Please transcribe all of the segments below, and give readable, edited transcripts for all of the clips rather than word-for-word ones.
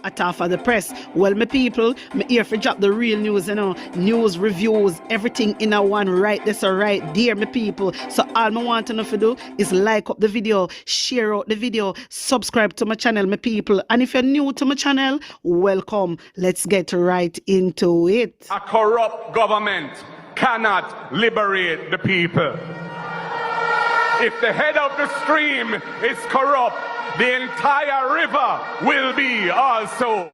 At half of the press. Well, my people, me here for drop the real news, news, reviews, everything in a one right this or right there, my people. So all I want to know to do is like up the video, share out the video, subscribe to my channel, my people. And if you're new to my channel, welcome. Let's get right into it. A corrupt government cannot liberate the people. If the head of the stream is corrupt, the entire river will be also.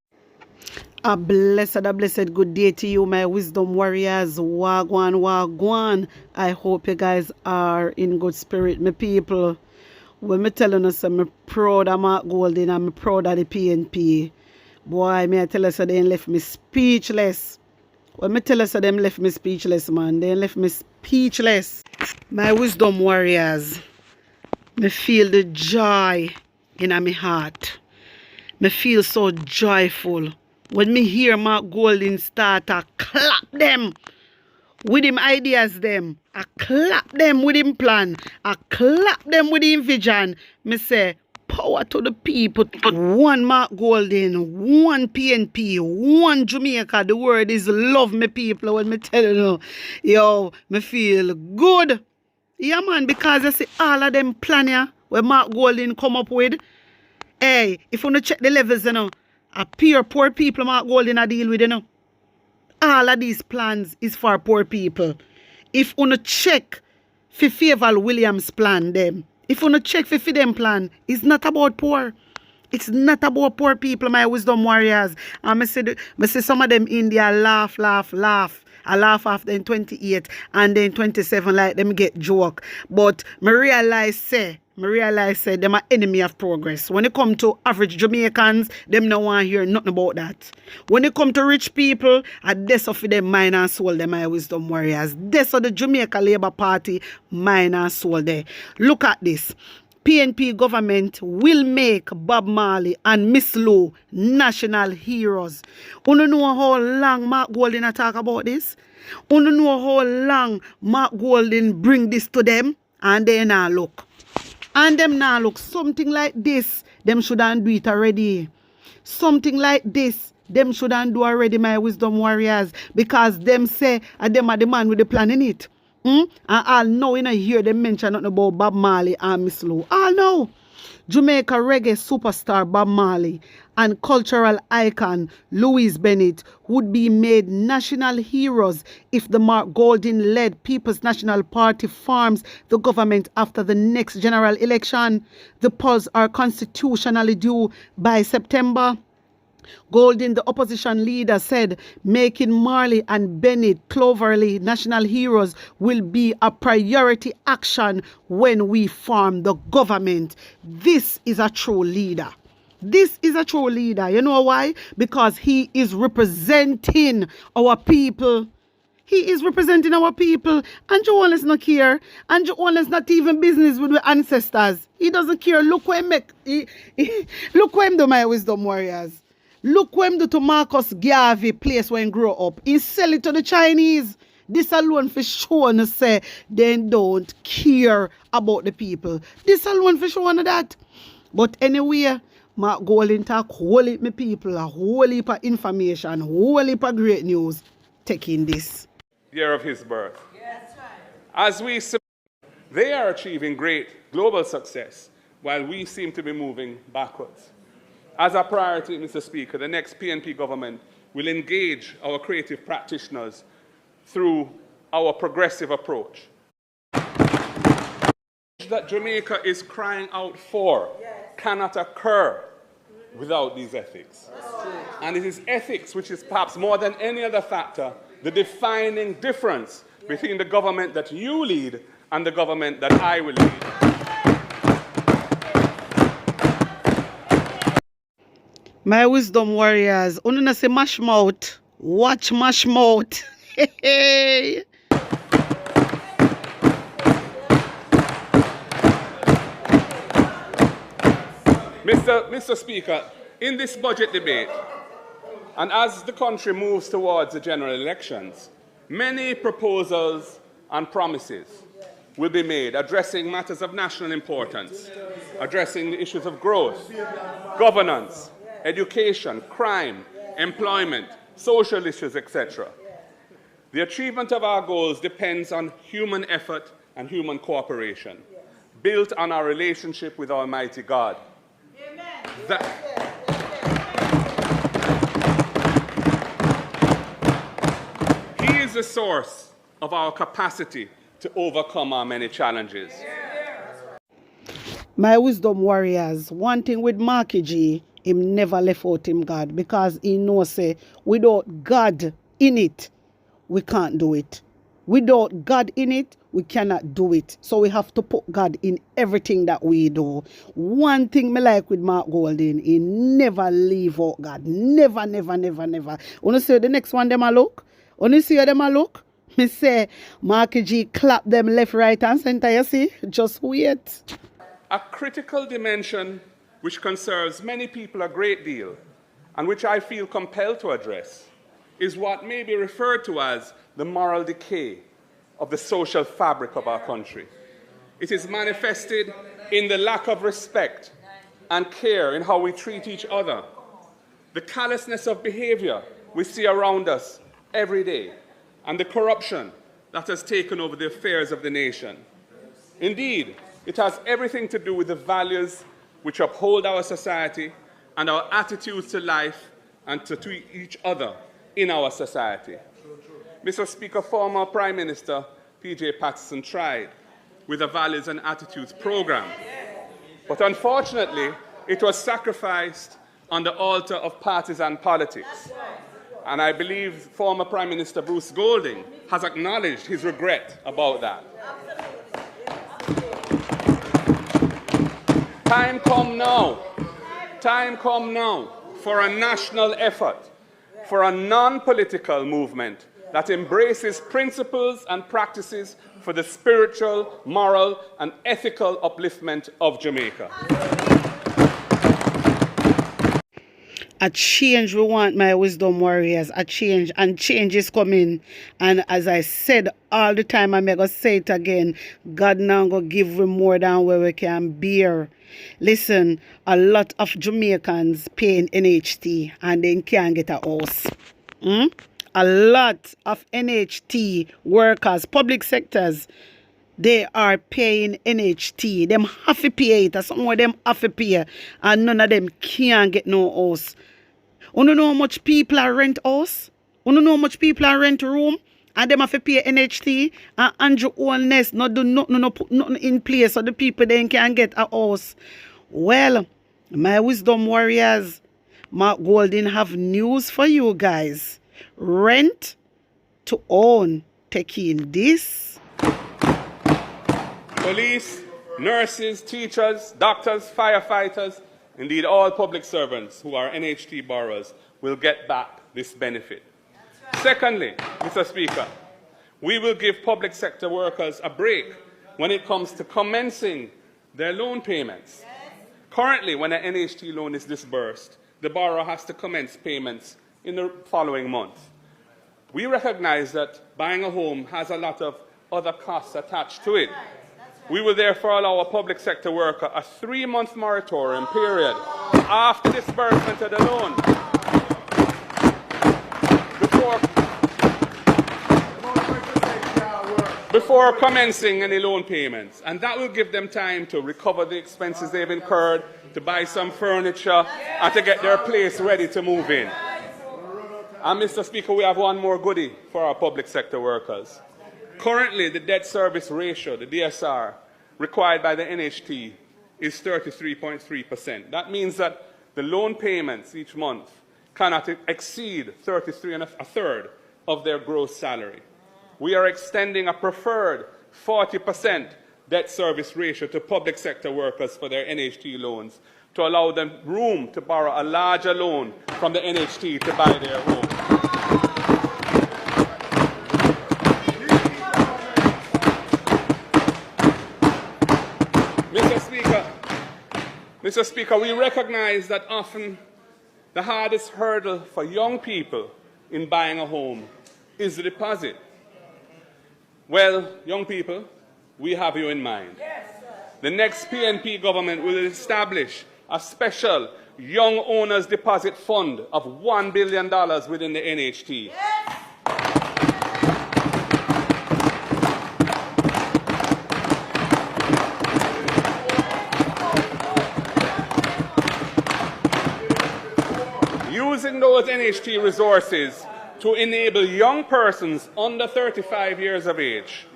A blessed good day to you, my wisdom warriors. Wagwan, wagwan. I hope you guys are in good spirit, my people. Well, me telling us I'm proud of Mark Golding, I'm proud of the PNP. Boy, may I tell us they left me speechless. Well, me tell us them left me speechless, man. They left me speechless. My wisdom warriors, me feel the joy in my heart. Me feel so joyful when me hear Mark Golding start to clap them with him ideas them. I clap them with him plan. I clap them with him vision. Me say, power to the people. One Mark Golding, one PNP, one Jamaica. The word is love, me people. When me tell you, yo, me feel good. Yeah, man, because I see all of them plan here where Mark Golding come up with. Hey, if you want to check the levels, a pure poor people Mark Golding a deal with, all of these plans is for poor people. If you want to check for Favor Williams' plan, them, if you want to check for them plan, it's not about poor. It's not about poor people, my wisdom warriors. And I see some of them in there laugh. I laugh after in 28 and then 27 like them get joke. But me realize say them are enemy of progress. When it come to average Jamaicans, them no want to hear nothing about that. When it come to rich people, that's of them mind and soul, them my wisdom warriors. That's of the Jamaica Labour Party mind and soul there. Look at this. PNP government will make Bob Marley and Miss Lou national heroes. You know how long Mark Golding talk about this? You know how long Mark Golding bring this to them? And they now look. And them now look. Something like this, them shouldn't do it already. Something like this, them shouldn't do already, my wisdom warriors. Because them say, them are the man with the plan in it. And I'll know when I hear them mention nothing about Bob Marley and Miss Lou. I'll know. Jamaica reggae superstar Bob Marley and cultural icon Louise Bennett would be made national heroes if the Mark Golding-led People's National Party forms the government after the next general election. The polls are constitutionally due by September. Golding, the opposition leader, said making Marley and Bennett Cloverly national heroes will be a priority action when we form the government. This is a true leader. This is a true leader. You know why? Because he is representing our people. He is representing our people. And Joel is not care. And Joel is not even business with the ancestors. He doesn't care. Look what he look what him do, my wisdom warriors. Look what him do to Marcus Garvey place when he grow up. He sell it to the Chinese. This alone for sure to say they don't care about the people. This alone for sure to that. But anyway, Mark Golding talk whole heap of people, a whole heap of information, whole heap of great news. Taking this. Year of his birth. Yes, right. As we see, they are achieving great global success while we seem to be moving backwards. As a priority, Mr. Speaker, the next PNP government will engage our creative practitioners through our progressive approach. That Jamaica is crying out for cannot occur without these ethics. And it is ethics which is perhaps more than any other factor the defining difference between the government that you lead and the government that I will lead. My wisdom warriors, ununa say mash mouth, watch mash mouth. Hey. Mr. Speaker, in this budget debate, and as the country moves towards the general elections, many proposals and promises will be made addressing matters of national importance, addressing the issues of growth, governance, education, crime, employment, social issues, etc. The achievement of our goals depends on human effort and human cooperation, built on our relationship with Almighty God. He is the source of our capacity to overcome our many challenges. My wisdom warriors, one thing with Marky G, him never left out him God, because he knows say without God in it, we can't do it. Without God in it, we cannot do it. So we have to put God in everything that we do. One thing me like with Mark Golding, he never leave out God. Never, never, never, never. Wanna see the next one them a look? Wanna see them a look? Me say, Marky G clap them left, right and center, you see? Just wait. A critical dimension which concerns many people a great deal, and which I feel compelled to address, is what may be referred to as the moral decay of the social fabric of our country. It is manifested in the lack of respect and care in how we treat each other, the callousness of behavior we see around us every day, and the corruption that has taken over the affairs of the nation. Indeed, it has everything to do with the values which uphold our society and our attitudes to life and to each other in our society. Mr. Speaker, former Prime Minister P.J. Patterson tried with a values and attitudes program, but unfortunately, it was sacrificed on the altar of partisan politics. And I believe former Prime Minister Bruce Golding has acknowledged his regret about that. Time come now for a national effort, for a non-political movement that embraces principles and practices for the spiritual, moral, and ethical upliftment of Jamaica. A change we want, my wisdom warriors, a change, and change is coming. And as I said all the time, I'm going to say it again, God now going to give we more than what we can bear. Listen, a lot of Jamaicans paying NHT and they can't get a house. A lot of NHT workers, public sectors, they are paying NHT. Them have to pay it, some of them have to pay, and none of them can't get no house. You know how much people are rent house? You know how much people are rent room? And them have to pay NHT, and Andrew Oldness not do nothing, no put nothing in place so the people then can get a house. Well, my wisdom warriors, Mark Golding have news for you guys. Rent to own, taking this. Police, nurses, teachers, doctors, firefighters, indeed all public servants who are NHT borrowers will get back this benefit. Secondly, Mr. Speaker, we will give public sector workers a break when it comes to commencing their loan payments. Currently, when an NHT loan is disbursed, the borrower has to commence payments in the following month. We recognize that buying a home has a lot of other costs attached to it. We will therefore allow a public sector worker a 3-month moratorium period after disbursement of the loan before commencing any loan payments. And that will give them time to recover the expenses they've incurred, to buy some furniture, and to get their place ready to move in. And Mr. Speaker, we have one more goodie for our public sector workers. Currently, the debt service ratio, the DSR, required by the NHT is 33.3%. That means that the loan payments each month cannot exceed 33 1/3 of their gross salary. We are extending a preferred 40% debt service ratio to public sector workers for their NHT loans to allow them room to borrow a larger loan from the NHT to buy their home. Mr. Speaker, we recognize that often the hardest hurdle for young people in buying a home is the deposit. Well, young people, we have you in mind. The next PNP government will establish a special Young Owners Deposit Fund of $1 billion within the NHT. Yes. Using those NHT resources to enable young persons under 35 years of age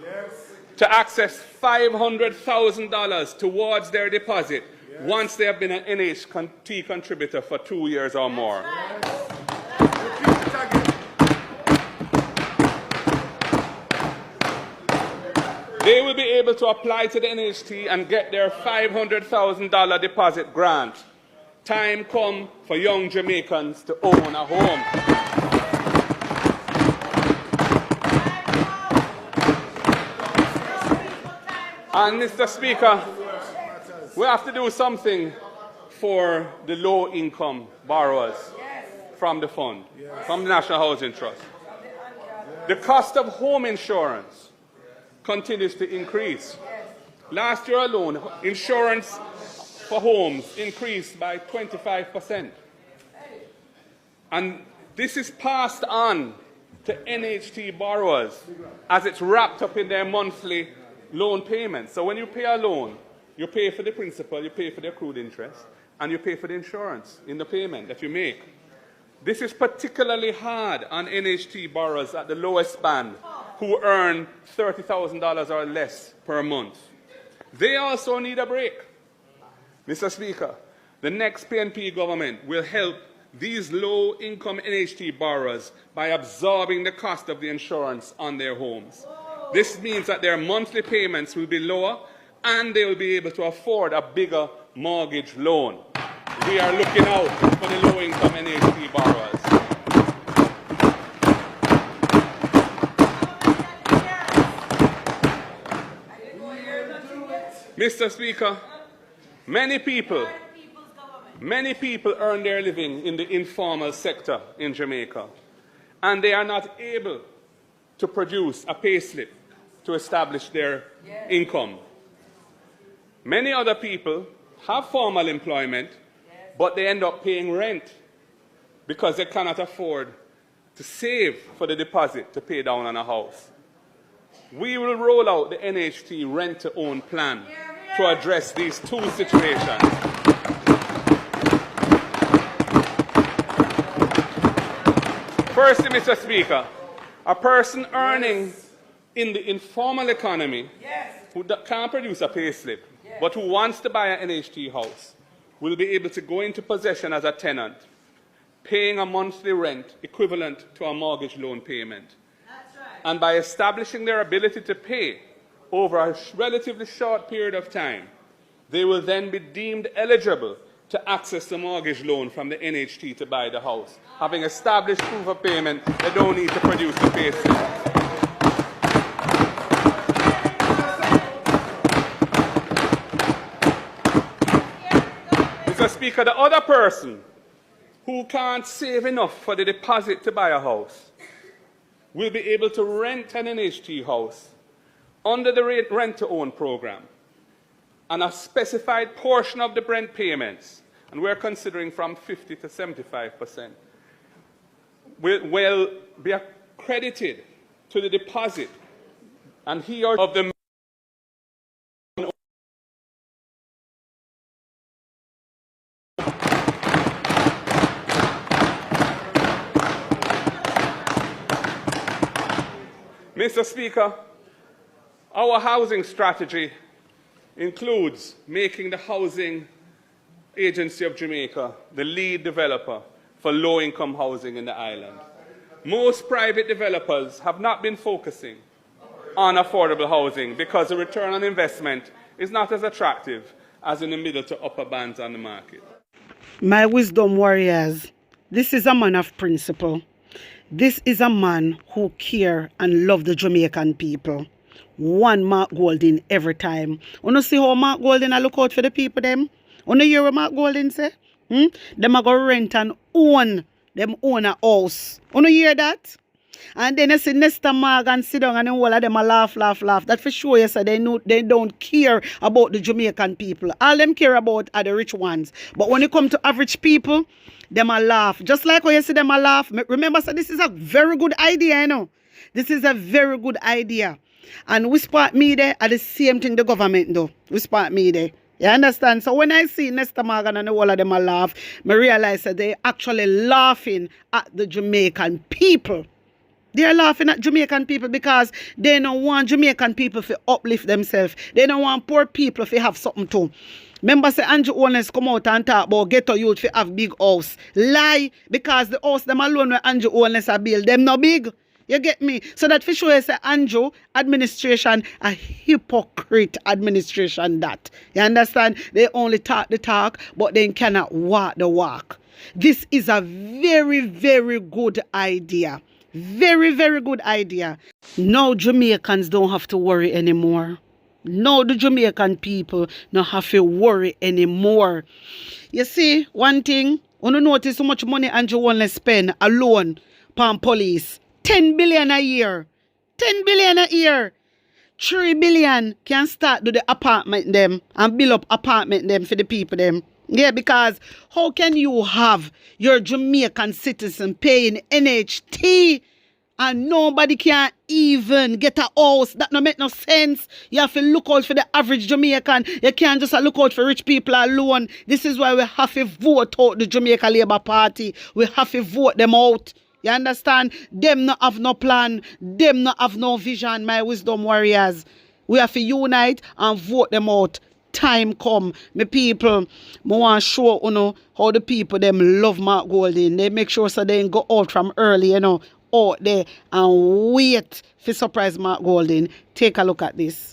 to access $500,000 towards their deposit once they have been an NHT contributor for 2 years or more. They will be able to apply to the NHT and get their $500,000 deposit grant. Time come for young Jamaicans to own a home. And Mr. Speaker, we have to do something for the low-income borrowers from the fund, from the National Housing Trust. The cost of home insurance continues to increase. Last year alone, insurance for homes increased by 25%. And this is passed on to NHT borrowers as it's wrapped up in their monthly loan payments. So when you pay a loan, you pay for the principal, you pay for the accrued interest, and you pay for the insurance in the payment that you make. This is particularly hard on NHT borrowers at the lowest band who earn $30,000 or less per month. They also need a break. Mr. Speaker, the next PNP government will help these low-income NHT borrowers by absorbing the cost of the insurance on their homes. This means that their monthly payments will be lower and they will be able to afford a bigger mortgage loan. We are looking out for the low-income NHT borrowers. Mr. Speaker, many people earn their living in the informal sector in Jamaica, and they are not able to produce a payslip to establish their income. Many other people have formal employment, but they end up paying rent because they cannot afford to save for the deposit to pay down on a house. We will roll out the NHT rent-to-own plan to address these two situations. Firstly, Mr. Speaker, a person earning in the informal economy who can't produce a payslip, but who wants to buy an NHT house, will be able to go into possession as a tenant, paying a monthly rent equivalent to a mortgage loan payment. That's right. And by establishing their ability to pay over a relatively short period of time, they will then be deemed eligible to access the mortgage loan from the NHT to buy the house. Having established proof of payment, they don't need to produce the payslip. Mr. Speaker, the other person who can't save enough for the deposit to buy a house will be able to rent an NHT house under the rent-to-own program, and a specified portion of the rent payments, and we're considering from 50 to 75%, will be accredited to the deposit, and he or of the Mr. Speaker, our housing strategy includes making the Housing Agency of Jamaica the lead developer for low-income housing in the island. Most private developers have not been focusing on affordable housing because the return on investment is not as attractive as in the middle to upper bands on the market. My wisdom warriors, this is a man of principle. This is a man who care and love the Jamaican people. One Mark Golding every time. You see how Mark Golding a look out for the people them? You hear what Mark Golding say? Them a go rent and own. Them own a house. You hear that? And then you see Nesta Morgan sit down and then all of them a laugh. That for sure, yes, they don't care about the Jamaican people. All them care about are the rich ones. But when it come to average people, them a laugh. Just like when you see them a laugh. Remember, so this is a very good idea, you know. This is a very good idea. And Whisper Media are the same thing the government do. Whisper Media. You understand? So when I see Nesta Morgan and all of them a laugh, I realize that they actually laughing at the Jamaican people. They're laughing at Jamaican people because they don't want Jamaican people to uplift themselves. They don't want poor people to have something to. Remember, say Andrew Owens come out and talk about ghetto youth to have big house. Lie, because the house them alone where Andrew Owens are build, them no big. You get me? So that for sure say Andrew administration a hypocrite administration that. You understand? They only talk the talk, but they cannot walk the walk. This is a very, very good idea. Very, very good idea. Now Jamaicans don't have to worry anymore. Now the Jamaican people don't have to worry anymore. You see, one thing, when you notice how much money Andrew Owens spend alone on police. 10 billion a year. 10 billion a year. 3 billion can start do the apartment them and build up apartment them for the people them. Yeah, because how can you have your Jamaican citizen paying NHT and nobody can even get a house? That no make no sense. You have to look out for the average Jamaican. You can't just look out for rich people alone. This is why we have to vote out the Jamaica Labour Party. We have to vote them out. You understand? Them not have no plan. Them not have no vision, my wisdom warriors. We have to unite and vote them out. Time come. My people, I want to show how the people them love Mark Golding. They make sure so they go out from early, out there and wait for surprise Mark Golding. Take a look at this.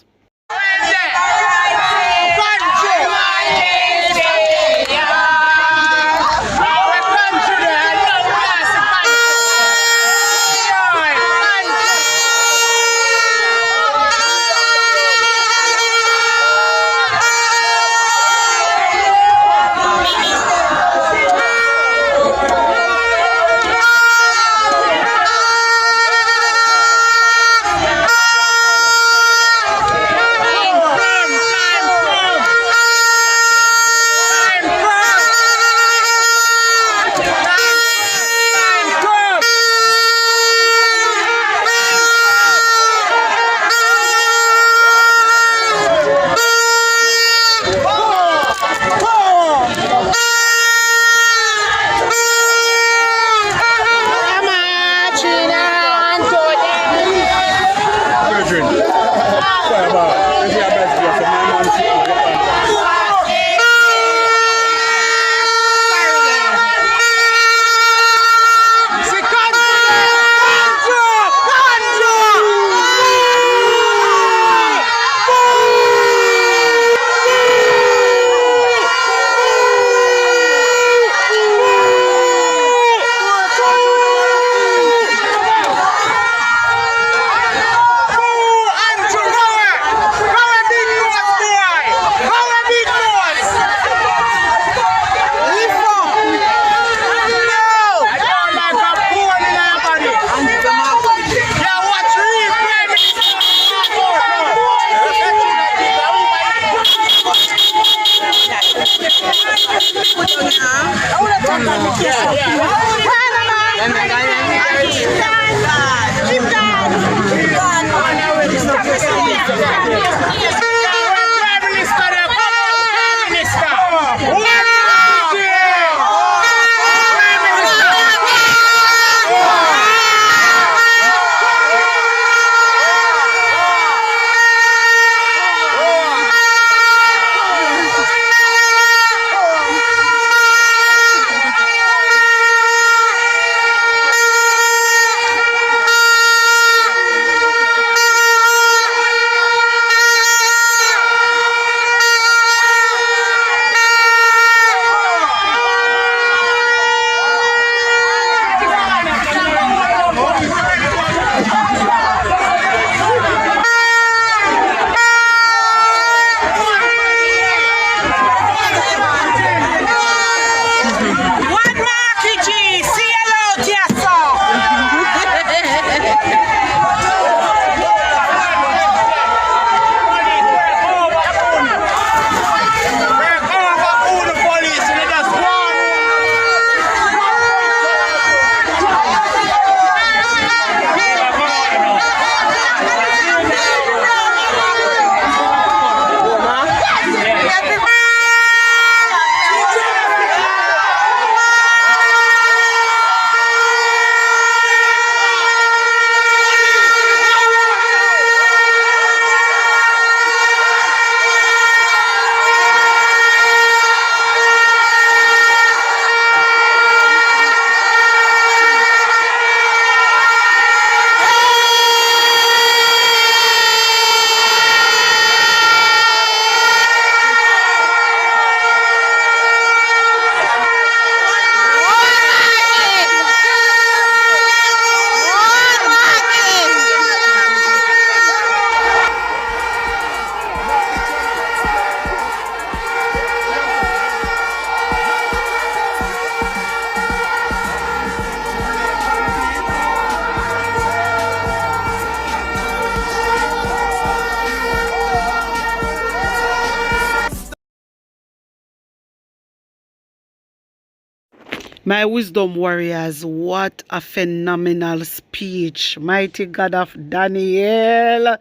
My wisdom warriors, what a phenomenal speech. Mighty God of Daniel.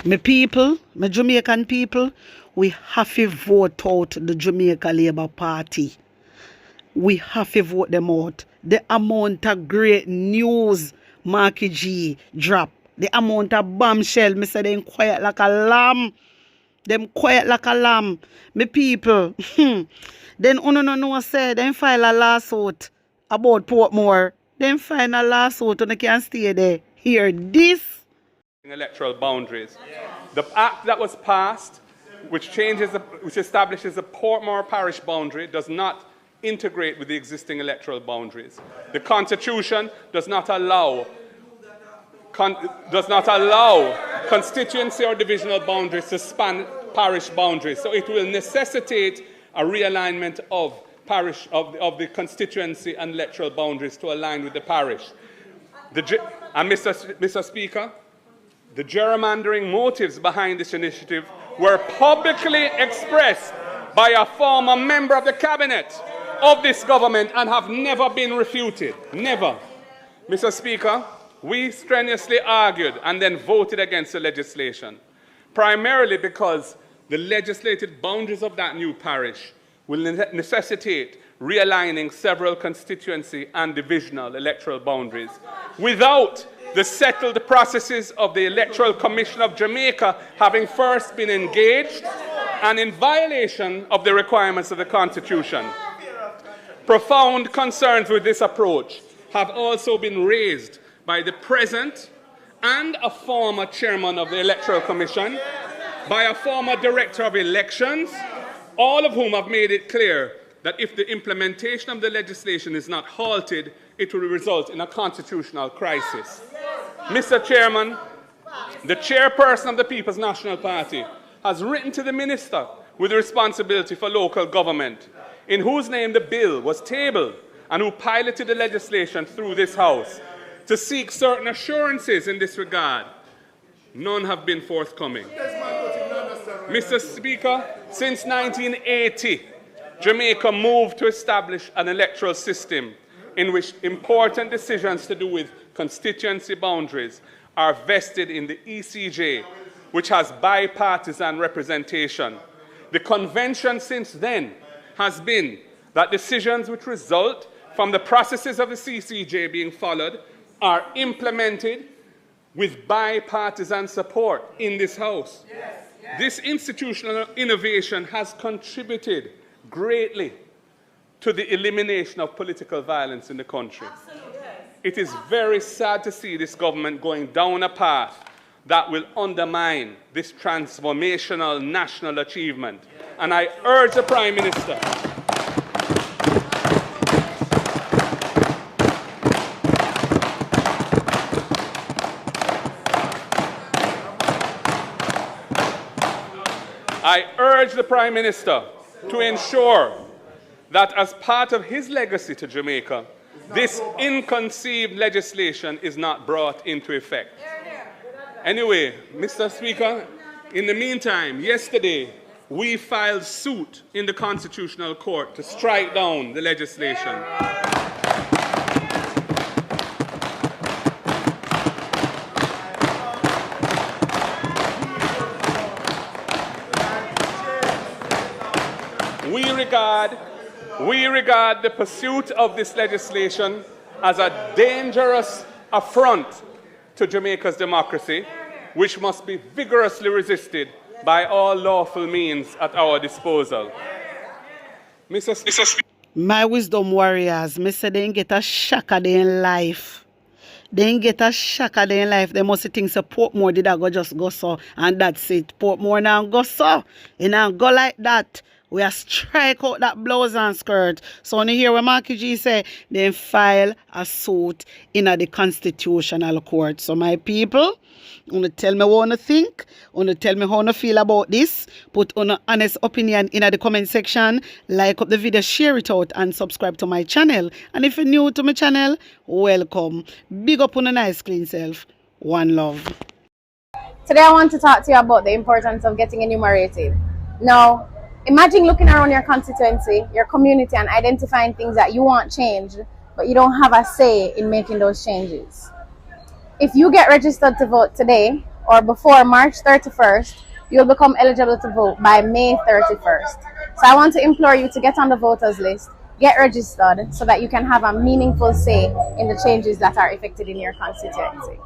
My people, my Jamaican people, we have to vote out the Jamaica Labour Party. We have to vote them out. The amount of great news Marky G drop. The amount of bombshell, me say them quiet like a lamb. Them quiet like a lamb. Me people, then uno no know say, them file a lawsuit about Portmore. Them file a lawsuit and they can stay there. Hear this. Electoral boundaries. The act that was passed, which establishes the Portmore parish boundary, does not integrate with the existing electoral boundaries. The Constitution does not allow constituency or divisional boundaries to span parish boundaries. So it will necessitate a realignment of the constituency and electoral boundaries to align with the parish. Mr. Speaker, the gerrymandering motives behind this initiative were publicly expressed by a former member of the cabinet of this government and have never been refuted. Never. Mr. Speaker, we strenuously argued and then voted against the legislation, primarily because the legislated boundaries of that new parish will necessitate realigning several constituency and divisional electoral boundaries without the settled processes of the Electoral Commission of Jamaica having first been engaged and in violation of the requirements of the Constitution. Profound concerns with this approach have also been raised by the present and a former chairman of the Electoral Commission, by a former director of elections, all of whom have made it clear that if the implementation of the legislation is not halted, it will result in a constitutional crisis. Mr. Chairman, the chairperson of the People's National Party has written to the minister with responsibility for local government, in whose name the bill was tabled and who piloted the legislation through this House, to seek certain assurances in this regard. None have been forthcoming. Mr. Speaker, since 1980, Jamaica moved to establish an electoral system in which important decisions to do with constituency boundaries are vested in the ECJ, which has bipartisan representation. The convention since then has been that decisions which result from the processes of the CCJ being followed are implemented with bipartisan support in this House. This institutional innovation has contributed greatly to the elimination of political violence in the country. It is very sad to see this government going down a path that will undermine this transformational national achievement. And I urge the Prime Minister to ensure that as part of his legacy to Jamaica, this inconceived legislation is not brought into effect. Anyway, Mr. Speaker, in the meantime, yesterday, we filed suit in the Constitutional Court to strike down the legislation. We regard the pursuit of this legislation as a dangerous affront to Jamaica's democracy, which must be vigorously resisted by all lawful means at our disposal. My wisdom warriors, me say they get a shock a day in life. They get a shock a day in life. They must think so Portmore did go just go so and that's it. Portmore now go so. It now go like that. We are strike out that blouse and skirt. So when you hear what Marky G say, then file a suit in the Constitutional Court. So my people, want to tell me what you think, want to tell me how you feel about this, put on an honest opinion in the comment section, like up the video, share it out and subscribe to my channel. And if you're new to my channel, welcome. Big up on a nice clean self. One love. Today I want to talk to you about the importance of getting enumerated. Now, Imagine looking around your constituency, your community, and identifying things that you want changed, but you don't have a say in making those changes. If you get registered to vote today or before March 31st, you'll become eligible to vote by May 31st. So I want to implore you to get on the voters list, get registered so that you can have a meaningful say in the changes that are effected in your constituency.